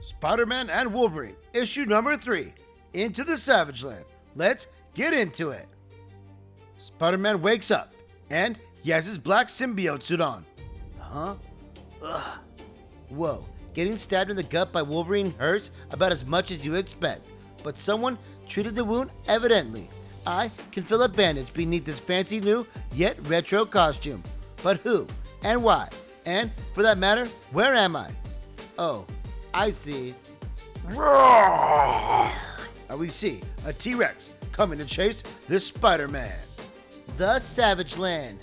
Spider-Man and Wolverine, issue number 3, Into the Savage Land. Let's get into it. Spider-Man wakes up, and he has his black symbiote suit on. Huh? Ugh. Whoa, getting stabbed in the gut by Wolverine hurts about as much as you expect, but someone treated the wound evidently. I can feel a bandage beneath this fancy new, yet retro costume. But who? And why? And, for that matter, where am I? Oh, I see. And we see a T-Rex coming to chase this Spider-Man. The Savage Land.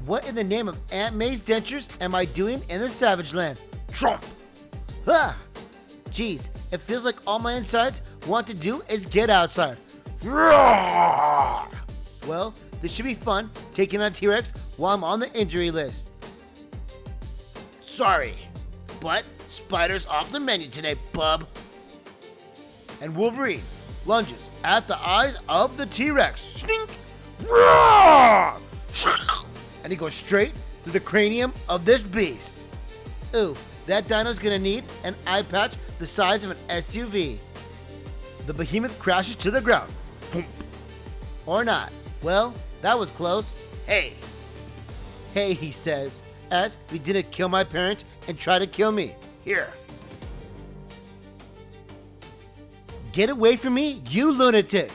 What in the name of Aunt May's dentures am I doing in the Savage Land? Trump! Ha! Geez, it feels like all my insides want to do is get outside. Well, this should be fun, taking on T-Rex while I'm on the injury list. Sorry, but Spider's off the menu today, bub. And Wolverine lunges at the eyes of the T-Rex. Snink! And he goes straight through the cranium of this beast. Ooh, that dino's gonna need an eye patch the size of an SUV. The behemoth crashes to the ground. Boom. Or not. Well, that was close. Hey. Hey, he says, as we didn't kill my parents and try to kill me. Here. Get away from me, you lunatic.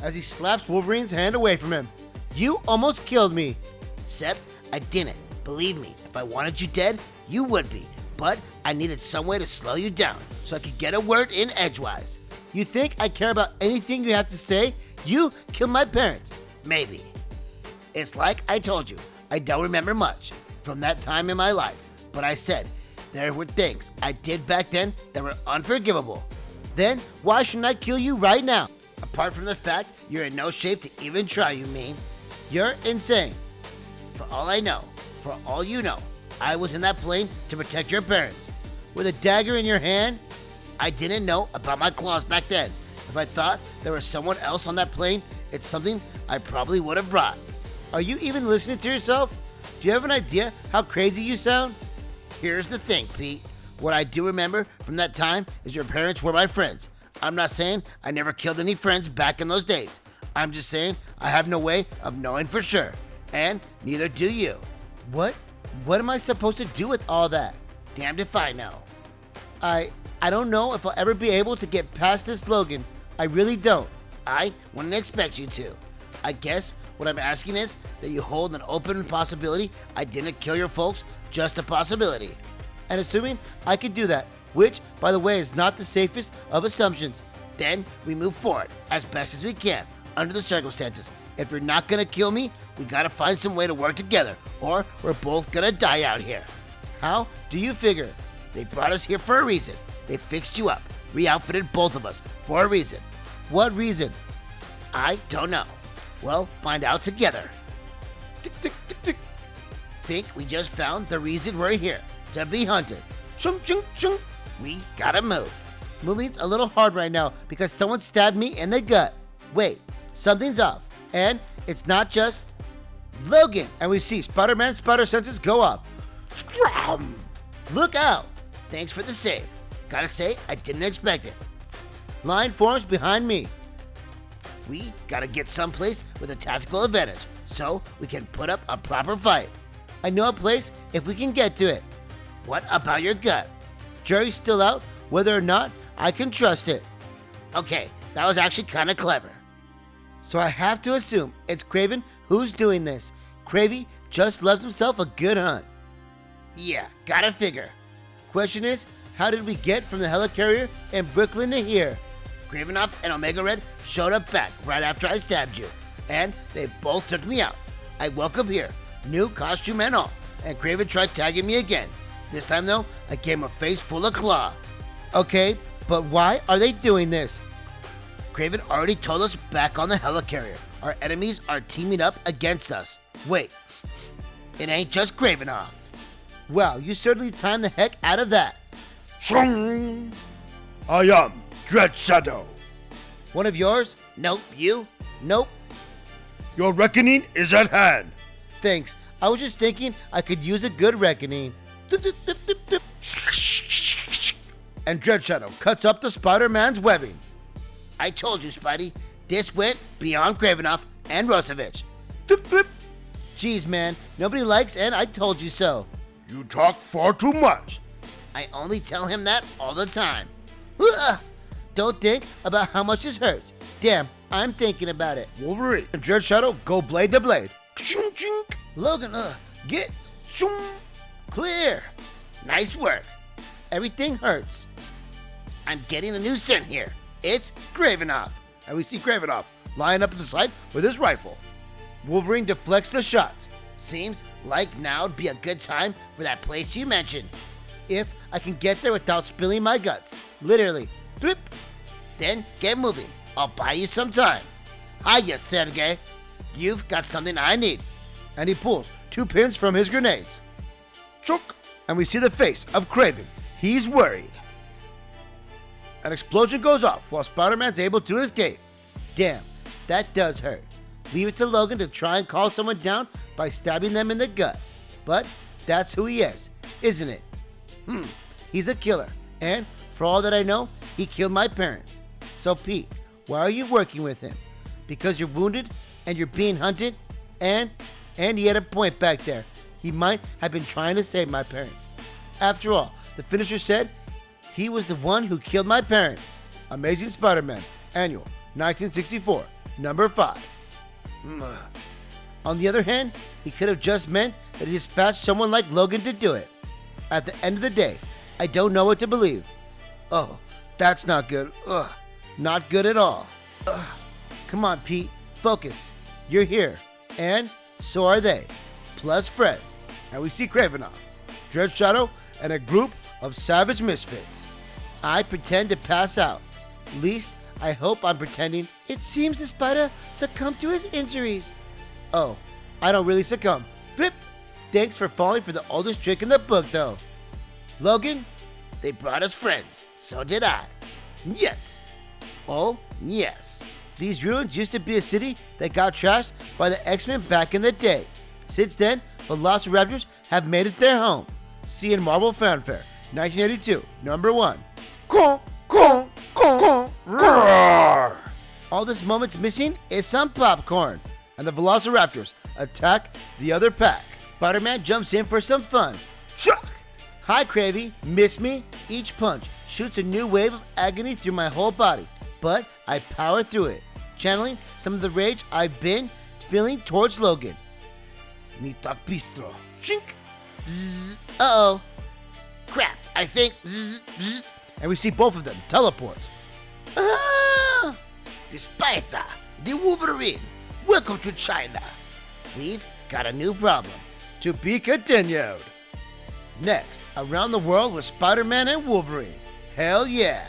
As he slaps Wolverine's hand away from him. You almost killed me. Except I didn't. Believe me, if I wanted you dead, you would be. But I needed some way to slow you down so I could get a word in edgewise. You think I care about anything you have to say? You killed my parents. Maybe. It's like I told you, I don't remember much from that time in my life. But I said, there were things I did back then that were unforgivable. Then why shouldn't I kill you right now? Apart from the fact you're in no shape to even try, you mean? You're insane. For all I know, for all you know, I was in that plane to protect your parents. With a dagger in your hand, I didn't know about my claws back then. If I thought there was someone else on that plane, it's something I probably would have brought. Are you even listening to yourself? Do you have an idea how crazy you sound? Here's the thing, Pete. What I do remember from that time is your parents were my friends. I'm not saying I never killed any friends back in those days. I'm just saying I have no way of knowing for sure. And neither do you. What am I supposed to do with all that? Damned if I know. I don't know if I'll ever be able to get past this slogan. I really don't. I wouldn't expect you to. I guess what I'm asking is that you hold an open possibility I didn't kill your folks, just a possibility. And assuming I could do that, which, by the way, is not the safest of assumptions, then we move forward as best as we can under the circumstances. If you're not gonna kill me, we gotta find some way to work together, or we're both gonna die out here. How do you figure? They brought us here for a reason. They fixed you up, re-outfitted both of us for a reason. What reason? I don't know. Well, find out together. Tick, tick, tick, tick. Think we just found the reason we're here, to be hunted. Chung, chung, chung. We gotta move. Moving's a little hard right now because someone stabbed me in the gut. Wait, something's off. And it's not just Logan. And we see Spider-Man's spider senses go off. Scram! Look out. Thanks for the save. Gotta say, I didn't expect it. Line forms behind me. We gotta get someplace with a tactical advantage so we can put up a proper fight. I know a place if we can get to it. What about your gut? Jury's still out whether or not I can trust it. Okay, that was actually kinda clever. So I have to assume it's Kraven who's doing this. Kravy just loves himself a good hunt. Yeah, gotta figure. Question is, how did we get from the helicarrier in Brooklyn to here? Kravinoff and Omega Red showed up back right after I stabbed you, and they both took me out. I woke up here, new costume and all, and Kraven tried tagging me again. This time though, I gave him a face full of claw. Okay, but why are they doing this? Kraven already told us back on the helicarrier. Our enemies are teaming up against us. Wait, it ain't just Kravinoff. Wow, you certainly timed the heck out of that. I am Dread Shadow. One of yours? Nope. You? Nope. Your reckoning is at hand. Thanks. I was just thinking I could use a good reckoning. and Dread Shadow cuts up the Spider-Man's webbing. I told you, Spidey, this went beyond Kravinoff and Rosevich. Doop, doop. Jeez, man, nobody likes and I told you so. You talk far too much. I only tell him that all the time. Ugh. Don't think about how much this hurts. Damn, I'm thinking about it. Wolverine And Dread Shadow go blade to blade. Chink, chink. Logan, get shoom, clear. Nice work. Everything hurts. I'm getting a new scent here. It's Kravinoff. and we see Kravinoff lying up at the side with his rifle. Wolverine deflects the shots. Seems like now would be a good time for that place you mentioned. If I can get there without spilling my guts. Literally. Bloop. Then get moving. I'll buy you some time. Hiya, Sergey. You've got something I need. And he pulls 2 pins from his grenades. Chook! And we see the face of Kraven. He's worried. An explosion goes off while Spider-Man's able to escape. Damn, that does hurt. Leave it to Logan to try and calm someone down by stabbing them in the gut. But that's who he is, isn't it? He's a killer. And for all that I know, he killed my parents. So Pete, why are you working with him? Because you're wounded and you're being hunted? And he had a point back there. He might have been trying to save my parents. After all, the finisher said he was the one who killed my parents. Amazing Spider-Man, Annual, 1964, number 5. On the other hand, he could have just meant that he dispatched someone like Logan to do it. At the end of the day, I don't know what to believe. Oh, that's not good. Ugh, not good at all. Ugh. Come on, Pete, focus. You're here, and so are they, plus friends. And we see Kravinoff, Dread Shadow, and a group of savage misfits. I pretend to pass out. Least, I hope I'm pretending. It seems the spider succumbed to his injuries. Oh, I don't really succumb. Flip! Thanks for falling for the oldest trick in the book, though. Logan, they brought us friends. So did I. Yet. Oh, yes. These ruins used to be a city that got trashed by the X-Men back in the day. Since then, Velociraptors have made it their home. See in Marvel Fanfare, 1982, number 1. Roar! All this moment's missing is some popcorn. And the Velociraptors attack the other pack. Spider-Man jumps in for some fun. Shock! Hi, Kravy. Miss me? Each punch shoots a new wave of agony through my whole body, but I power through it, channeling some of the rage I've been feeling towards Logan. Mi tak bistro. Shink! Zzz. Uh-oh. Crap, I think... Zzz, zzz. And we see both of them teleport. Ah! The Spider, the Wolverine. Welcome to China. We've got a new problem. To be continued. Next, around the world with Spider-Man and Wolverine. Hell yeah!